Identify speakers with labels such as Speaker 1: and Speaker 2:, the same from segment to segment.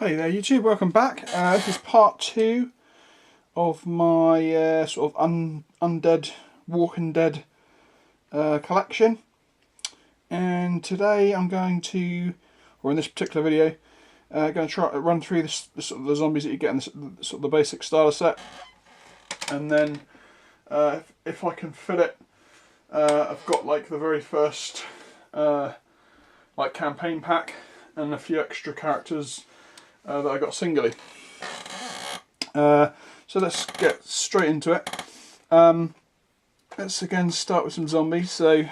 Speaker 1: Hey there YouTube, welcome back. This is part 2 of my sort of undead, Walking Dead collection. And today I'm going to, or in this particular video, going to try to run through sort of the zombies that you get in sort of the basic starter set. And then if I can fit it, I've got like the very first like campaign pack and a few extra characters that I got singly. So let's get straight into it. Let's again start with some zombies. So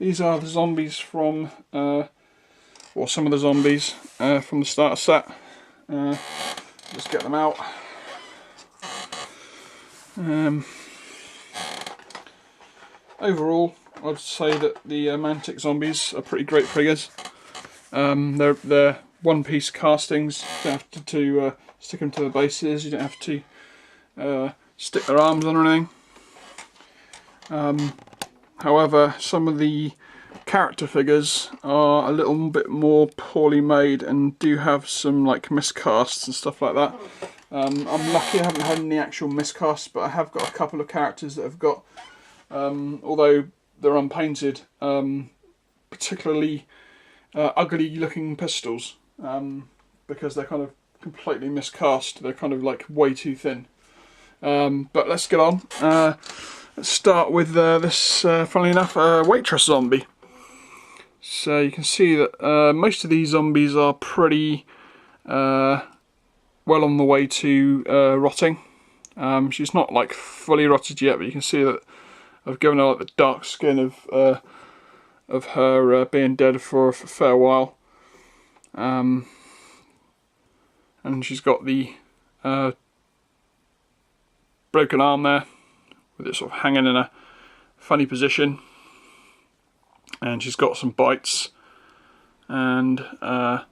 Speaker 1: these are the zombies from, or some of the zombies from the starter set. Let's get them out. Overall, I'd say that the Mantic zombies are pretty great figures. They're one-piece castings. You don't have to stick them to the bases. You don't have to stick their arms on or anything. However, some of the character figures are a little bit more poorly made and do have some like miscasts and stuff like that. I'm lucky I haven't had any actual miscasts, but I have got a couple of characters that have got, although they're unpainted, particularly ugly looking pistols, because they're kind of completely miscast. They're kind of like way too thin. But let's get on. Let's start with this, funnily enough, waitress zombie. So you can see that most of these zombies are pretty well on the way to rotting. She's not like fully rotted yet, but you can see that I've given her like the dark skin of her being dead for a fair while. And she's got the broken arm there, with it sort of hanging in a funny position. And she's got some bites, and her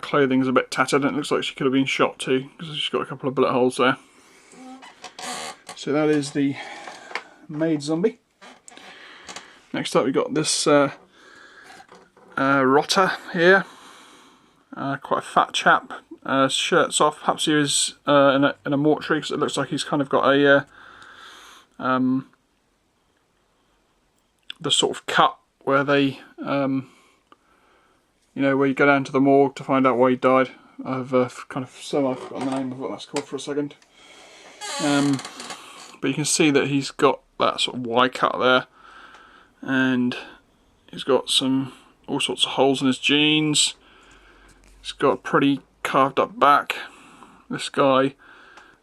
Speaker 1: clothing's a bit tattered, and it looks like she could have been shot too, because she's got a couple of bullet holes there. So that is the maid zombie. Next up, we've got this rotter here, quite a fat chap. Shirts off. Perhaps he is in a mortuary, because it looks like he's kind of got a the sort of cut where they, you know, where you go down to the morgue to find out why he died. I've kind of forgotten the name of what that's called for a second. But you can see that he's got that sort of Y cut there, and he's got all sorts of holes in his jeans. He's got a pretty carved up back. This guy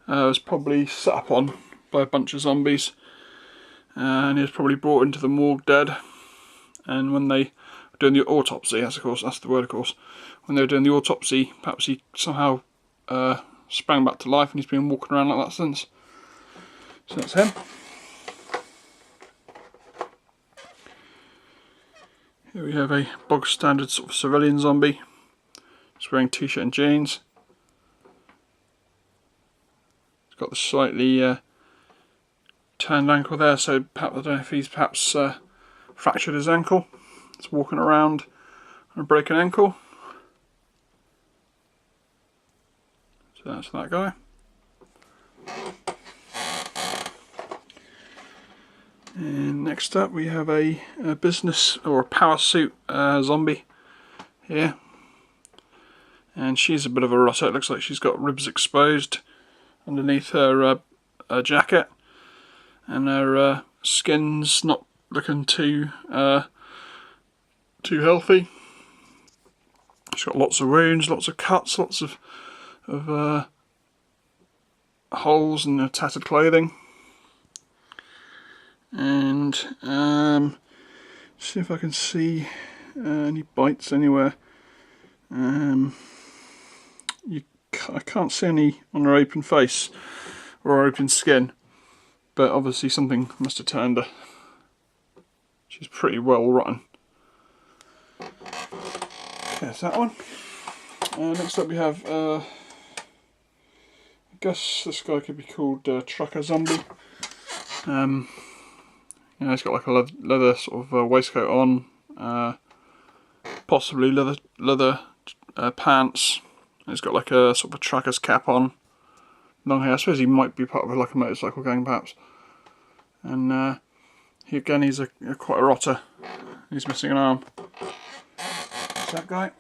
Speaker 1: was probably set up on by a bunch of zombies, and he was probably brought into the morgue dead. And when they were doing the autopsy, that's the word, of course. When they were doing the autopsy, perhaps he somehow sprang back to life, and he's been walking around like that since. So that's him. Here we have a bog standard sort of civilian zombie. He's wearing t-shirt and jeans. He's got the slightly turned ankle there, so perhaps, I don't know if he's perhaps fractured his ankle. He's walking around on a broken ankle. So that's that guy. And next up we have a business or a power suit zombie here. And she's a bit of a rotter. It looks like she's got ribs exposed underneath her jacket, and her skin's not looking too healthy. She's got lots of wounds, lots of cuts, lots of holes in her tattered clothing. And see if I can see any bites anywhere. I can't see any on her open face or her open skin, but obviously something must have turned her. She's pretty well rotten. Okay, that's that one. Next up we have, I guess this guy could be called Trucker Zombie. You know, he's got like a leather sort of waistcoat on, possibly leather pants. He's got like a sort of a tracker's cap on. Long hair. I suppose he might be part of like a motorcycle gang perhaps. And he again, he's quite a rotter. He's missing an arm. That's that guy.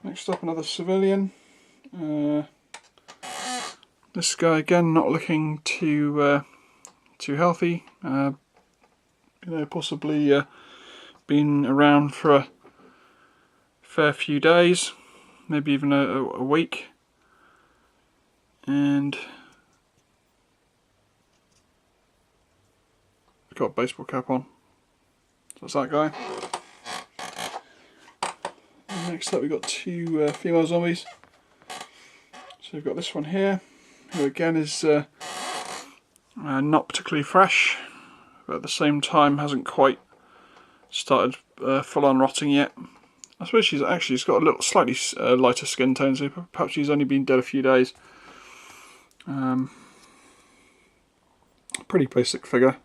Speaker 1: Next up, another civilian. This guy again, not looking too healthy. You know, possibly been around for a fair few days, maybe even a week. And got a baseball cap on. So that's that guy. And next up, we've got two female zombies. So we've got this one here, who again is not particularly fresh, but at the same time hasn't quite started full-on rotting yet. I suppose she's got a little slightly lighter skin tone, so perhaps she's only been dead a few days. Pretty basic figure.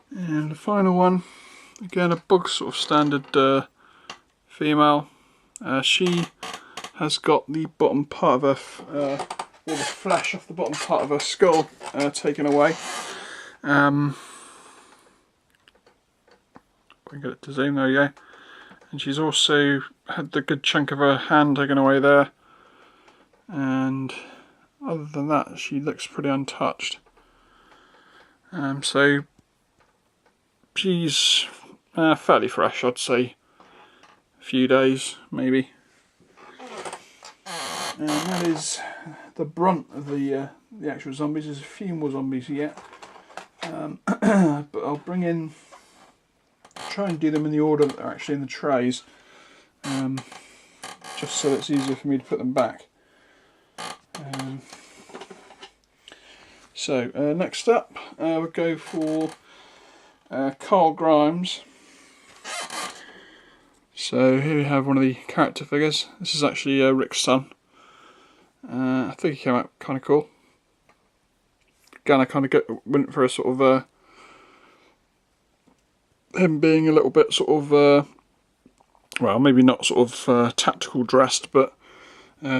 Speaker 1: And the final one, again a bug sort of standard female. She has got the bottom part of her, all the flesh off the bottom part of her skull taken away. I can get it to zoom, there you go. And she's also had the good chunk of her hand taken away there. And other than that, she looks pretty untouched. So she's fairly fresh, I'd say. A few days, maybe. And that is the brunt of the actual zombies. There's a few more zombies yet, but I'll try and do them in the order that they're actually in the trays, just so it's easier for me to put them back. So next up, we'll go for Carl Grimes. So here we have one of the character figures. This is actually Rick's son. I think he came out kind of cool. Again, I kind of went for a sort of him being a little bit sort of well, maybe not sort of tactical dressed, but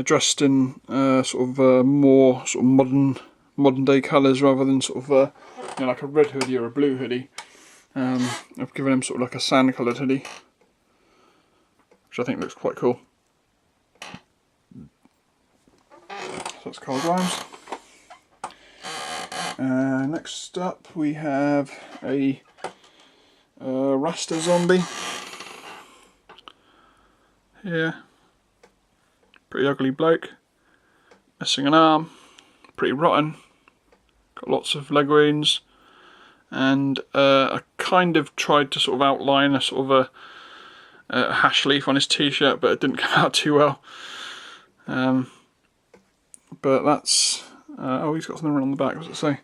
Speaker 1: dressed in sort of more sort of modern day colours rather than sort of you know, like a red hoodie or a blue hoodie. I've given him sort of like a sand coloured hoodie, which I think looks quite cool. So that's Carl Grimes. Next up we have a Rasta zombie. Here, pretty ugly bloke, missing an arm, pretty rotten, got lots of leg wounds, and I kind of tried to sort of outline a sort of a hash leaf on his t-shirt, but it didn't come out too well. But that's oh, he's got something written on the back. What's it say?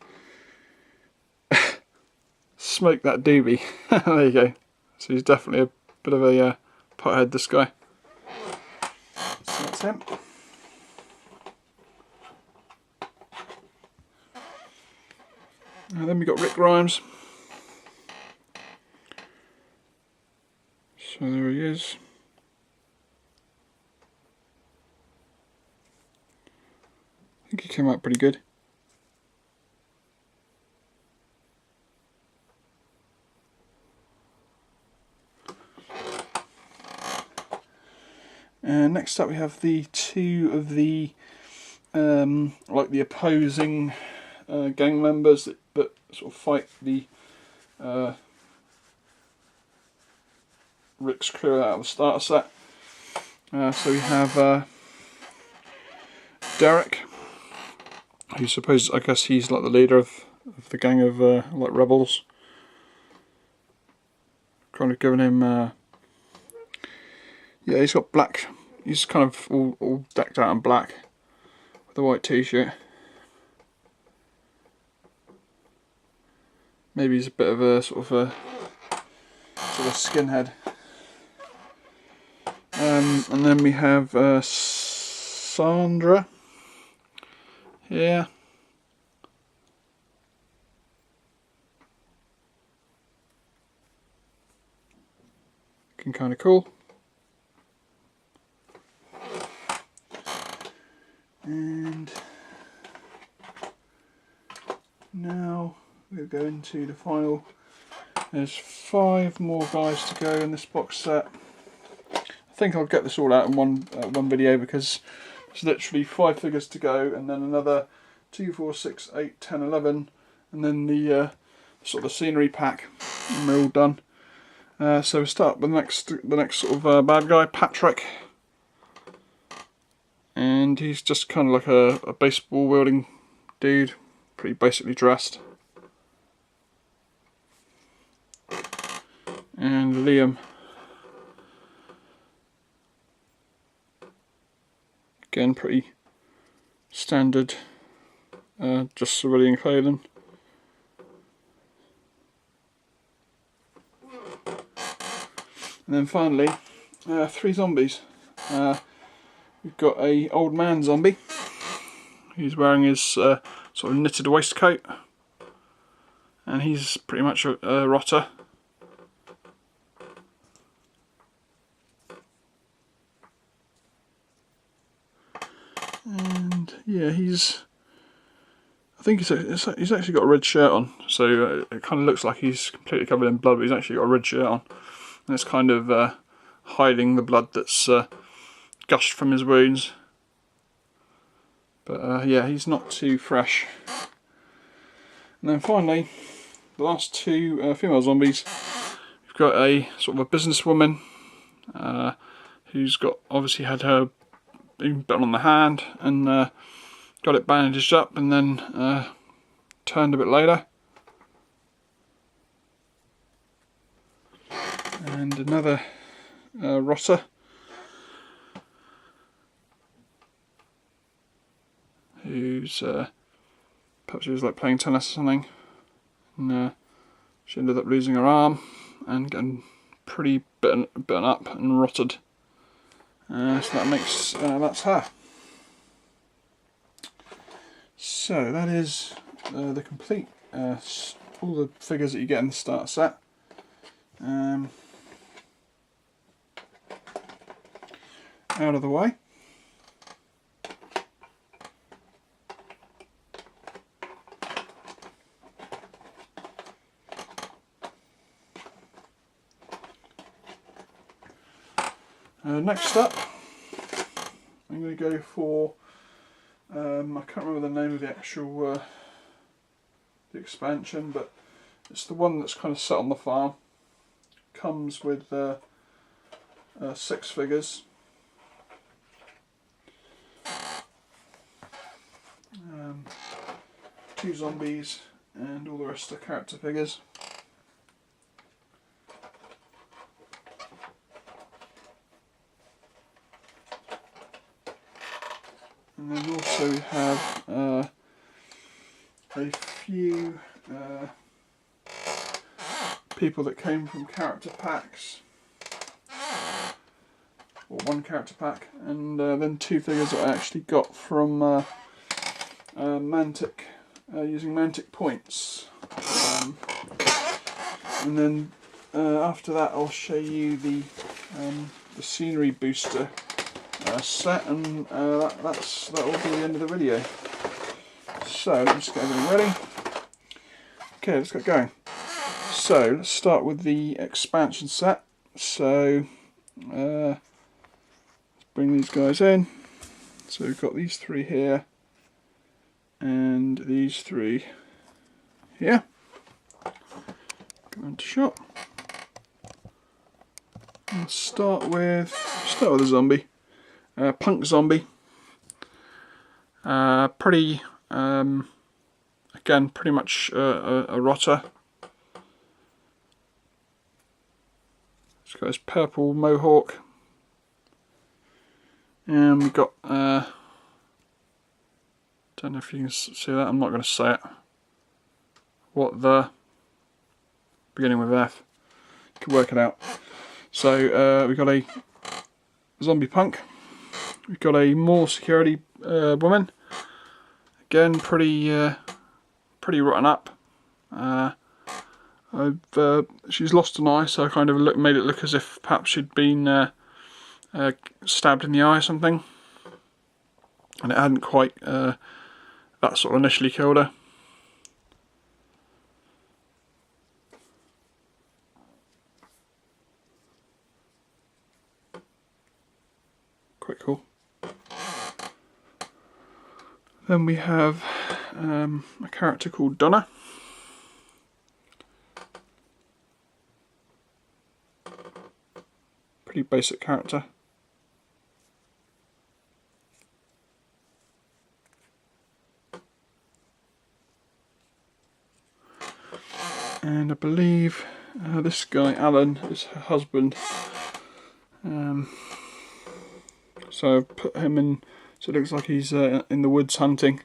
Speaker 1: Smoke that doobie. There you go. So he's definitely a bit of a pothead, this guy. So that's him. And then we got Rick Grimes. So there he is. I think he came out pretty good. And next up we have the two of the like the opposing gang members that sort of fight the Rick's crew out of the starter set. So we have Derek, who I guess he's like the leader of the gang of like rebels. Kind of giving him yeah, he's got black, he's kind of all decked out in black with a white t-shirt. Maybe he's a bit of a sort of skinhead. And then we have Sandra here. looking kind of cool. And now we'll go into the final. There's 5 more guys to go in this box set. I think I'll get this all out in one video, because there's literally 5 figures to go, and then another 2, 4, 6, 8, 10, 11, and then the sort of the scenery pack, and we're all done. So we'll start with the next sort of bad guy, Patrick, and he's just kind of like a baseball wielding dude, pretty basically dressed. And Liam, again pretty standard, just civilian clothing. And then finally, 3 zombies. We've got a old man zombie. He's wearing his sort of knitted waistcoat, and he's pretty much a rotter. And yeah, I think he's actually got a red shirt on, so it kind of looks like he's completely covered in blood, but he's actually got a red shirt on, and it's kind of hiding the blood that's gushed from his wounds. But yeah, he's not too fresh. And then finally, the last 2 female zombies. We've got a sort of a businesswoman who's obviously had her bitten on the hand, and got it bandaged up, and then turned a bit later. And another rotter who's perhaps she was like playing tennis or something, and she ended up losing her arm and getting pretty bitten up and rotted. So that makes that's her. So that is the complete all the figures that you get in the starter set. Out of the way. Next up, I'm going to go for, I can't remember the name of the actual the expansion, but it's the one that's kind of set on the farm. Comes with 6 figures. 2 zombies and all the rest of the character figures. And then also we have a few people that came from character packs, or 1 character pack, and then 2 figures that I actually got from Mantic, using Mantic points. And then after that I'll show you the scenery booster set, and that will be the end of the video. So let's get everything ready. Okay, let's get going. So let's start with the expansion set. So let's bring these guys in. So we've got these 3 here and these 3 here. Go into shot. I'll start with a zombie. Punk zombie. Pretty, again, pretty much a rotter. He's got his purple mohawk. And we've got, don't know if you can see that, I'm not going to say it. What the, beginning with F, you can work it out. So we've got a zombie punk. We've got a more security woman. Again, pretty rotten up. I she's lost an eye, so I kind of made it look as if perhaps she'd been stabbed in the eye or something, and it hadn't quite that sort of initially killed her. Quite cool. Then we have a character called Donna. Pretty basic character. And I believe this guy, Alan, is her husband. So I've put him in, so it looks like he's in the woods hunting.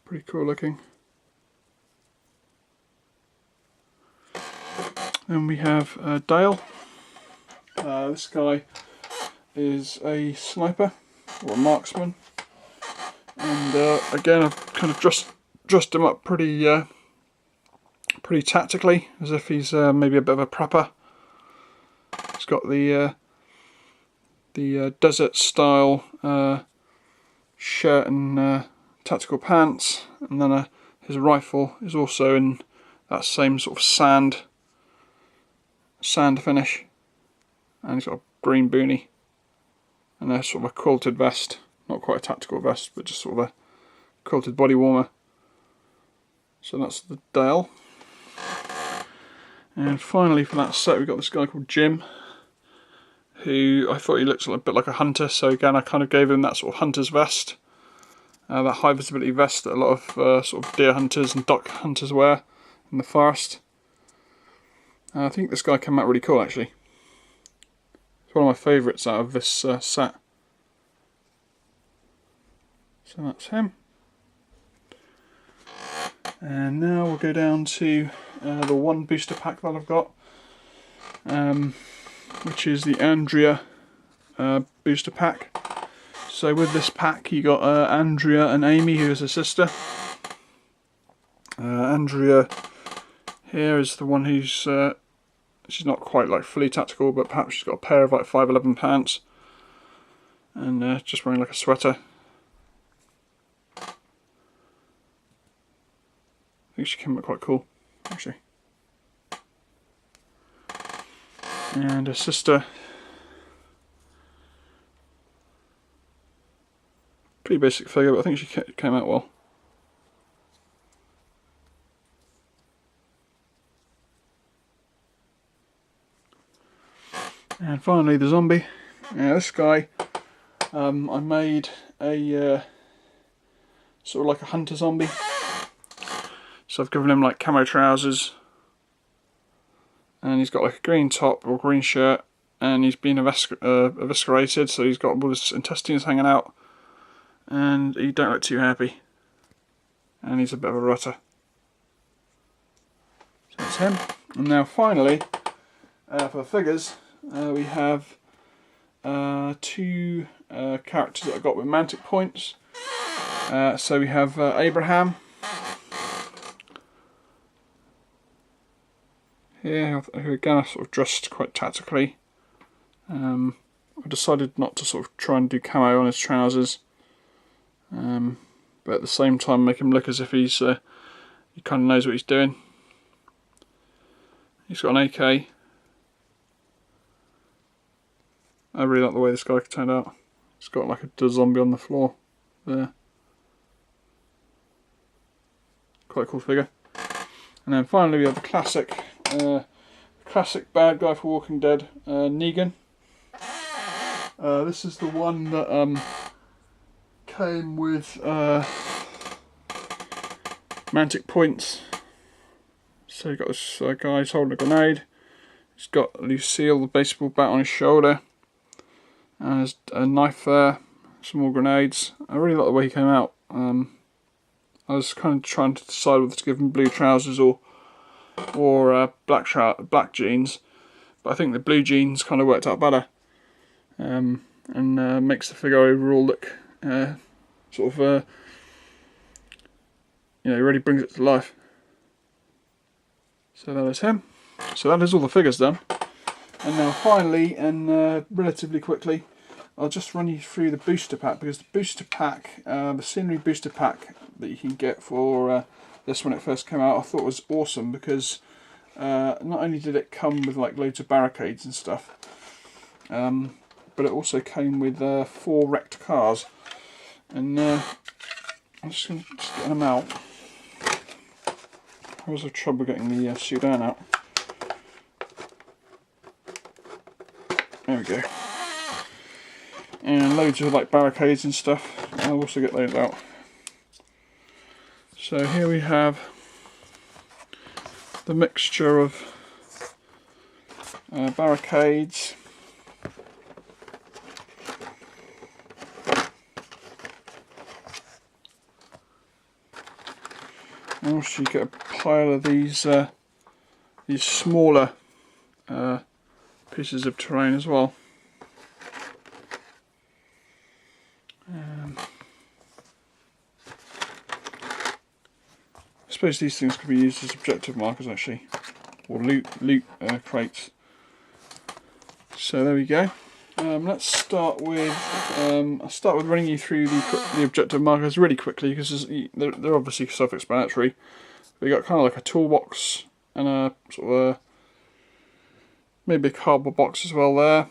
Speaker 1: Pretty cool looking. Then we have Dale. This guy is a sniper or a marksman, and again I've kind of dressed him up pretty tactically, as if he's maybe a bit of a prepper. He's got the desert style shirt and tactical pants, and then his rifle is also in that same sort of sand finish, and he's got a green boonie and a sort of a quilted vest, not quite a tactical vest, but just sort of a quilted body warmer. So that's the Dale. And finally for that set we've got this guy called Jim, who I thought he looked a bit like a hunter, so again I kind of gave him that sort of hunter's vest, that high visibility vest that a lot of sort of deer hunters and duck hunters wear in the forest. I think this guy came out really cool actually. It's one of my favourites out of this set. So that's him. And now we'll go down to the one booster pack that I've got, which is the Andrea booster pack. So with this pack you got Andrea and Amy, who is her sister. Andrea here is the one who's she's not quite like fully tactical, but perhaps she's got a pair of like 511 pants and just wearing like a sweater. I think she came out quite cool actually. And her sister, pretty basic figure, but I think she came out well. And finally the zombie. Now this guy, I made a sort of like a hunter zombie. So I've given him like camo trousers, and he's got like a green top or green shirt, and he's been eviscerated, so he's got all his intestines hanging out, and he don't look too happy, and he's a bit of a rutter. So that's him. And now finally, for the figures, we have two characters that I got with Mantic points. So we have Abraham here, who again I sort of dressed quite tactically. I decided not to sort of try and do camo on his trousers, but at the same time make him look as if he's he kind of knows what he's doing. He's got an AK. I really like the way this guy turned out. He's got like a zombie on the floor there. Quite a cool figure. And then finally we have the classic bad guy for Walking Dead, Negan. This is the one that came with Mantic points. So you've got this guy who's holding a grenade. He's got Lucille, the baseball bat, on his shoulder. And there's a knife there, some more grenades. I really like the way he came out. I was kind of trying to decide whether to give him blue trousers or black jeans, but I think the blue jeans kind of worked out better, and makes the figure overall look sort of you know, really brings it to life. So that is him. So that is all the figures done. And now finally, and relatively quickly, I'll just run you through the booster pack, because the booster pack, the scenery booster pack that you can get for this when it first came out, I thought was awesome, because not only did it come with like loads of barricades and stuff, but it also came with 4 wrecked cars. And I'm just going to get them out. I was having trouble getting the Sudan out. There we go. And loads of like barricades and stuff. I'll also get those out. So here we have the mixture of barricades, and also you get a pile of these smaller pieces of terrain as well. I suppose these things could be used as objective markers actually, or loot crates. So there we go. Let's start with I'll start with running you through the objective markers really quickly, because they're obviously self-explanatory. We got kind of like a toolbox and a sort of maybe a cardboard box as well there.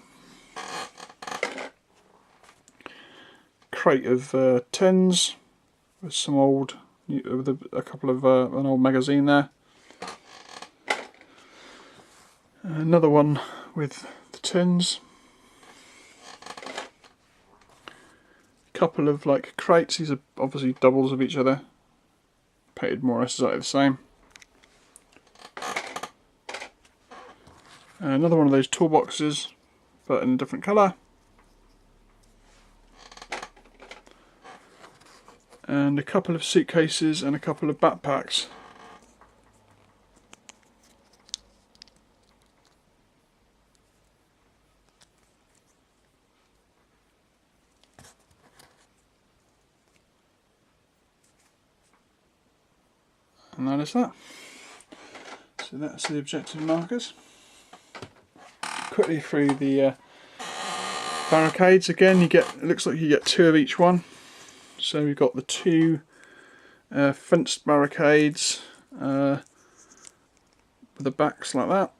Speaker 1: Crate of tins with some old, with a couple of an old magazine there. Another one with the tins. Couple of like crates. These are obviously doubles of each other, painted more or less exactly the same. Another one of those toolboxes, but in a different colour. And a couple of suitcases and a couple of backpacks. And that is that. So that's the objective markers. Quickly through the barricades again. It looks like you get 2 of each one. So we've got the 2 fenced barricades with the backs like that.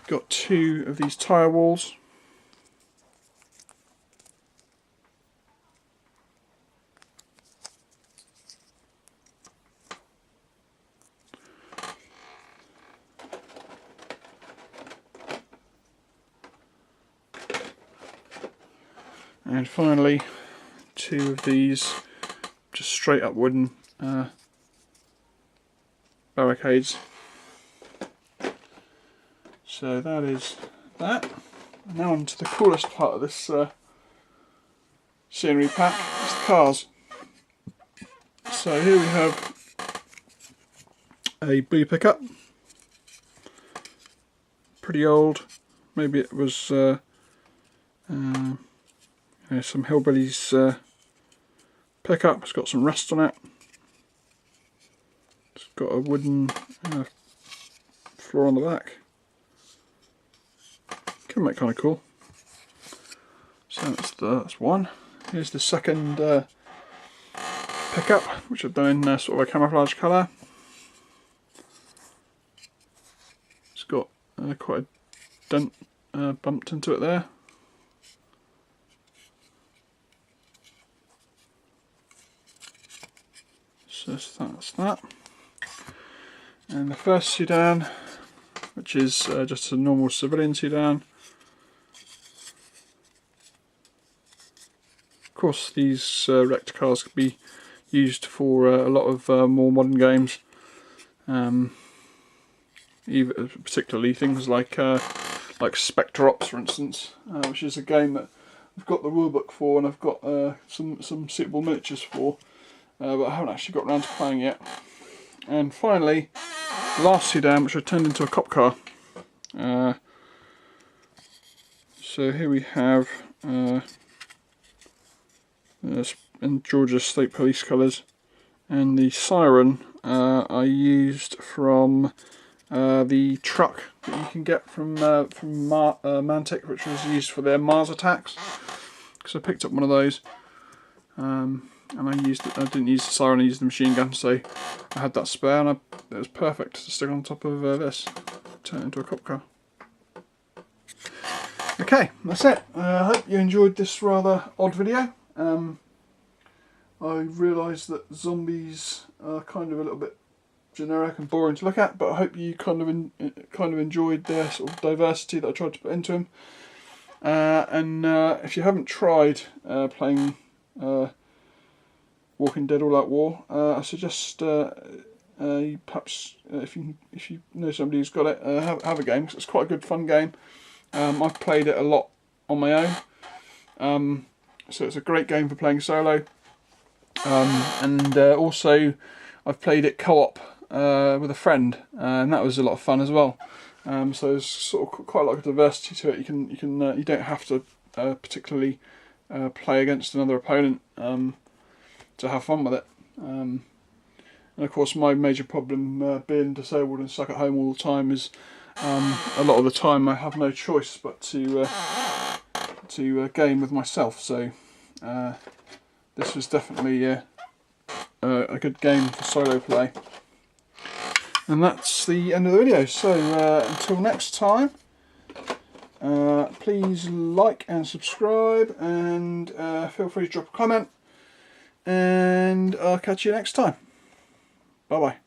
Speaker 1: Got 2 of these tyre walls. And finally 2 of these just straight up wooden barricades. So that is that. Now on to the coolest part of this scenery pack, it's the cars. So here we have a blue pickup, pretty old, maybe it was some hillbillies pickup. It's got some rust on it. It's got a wooden floor on the back. Can make kind of cool. So that's one. Here's the second pickup, which I've done in sort of a camouflage colour. It's got quite a dent bumped into it there. So that's that. And the first sedan, which is just a normal civilian sedan. Of course, these wrecked cars could be used for a lot of more modern games, even particularly things like Spectre Ops, for instance, which is a game that I've got the rulebook for, and I've got some suitable miniatures for, but I haven't actually got around to playing yet. And finally, the last sedan, which I turned into a cop car. So here we have in Georgia State Police colours, and the siren I used from the truck that you can get from Mantic, which was used for their Mars attacks. So I picked up one of those, and I didn't use the siren, I used the machine gun, so I had that spare, and it was perfect to stick on top of this, turn it into a cop car. Okay, that's it. I hope you enjoyed this rather odd video. I realised that zombies are kind of a little bit generic and boring to look at, but I hope you kind of enjoyed the sort of diversity that I tried to put into them. And if you haven't tried playing Walking Dead All Out War, I suggest perhaps if you know somebody who's got it, have a game, 'cause it's quite a good fun game. I've played it a lot on my own, so it's a great game for playing solo. And also I've played it co-op with a friend, and that was a lot of fun as well. So there's sort of quite a lot of diversity to it. You don't have to particularly play against another opponent to have fun with it. And of course, my major problem being disabled and stuck at home all the time is a lot of the time I have no choice but to game with myself. So this was definitely a good game for solo play. And that's the end of the video. So until next time, please like and subscribe, and feel free to drop a comment, and I'll catch you next time. Bye bye.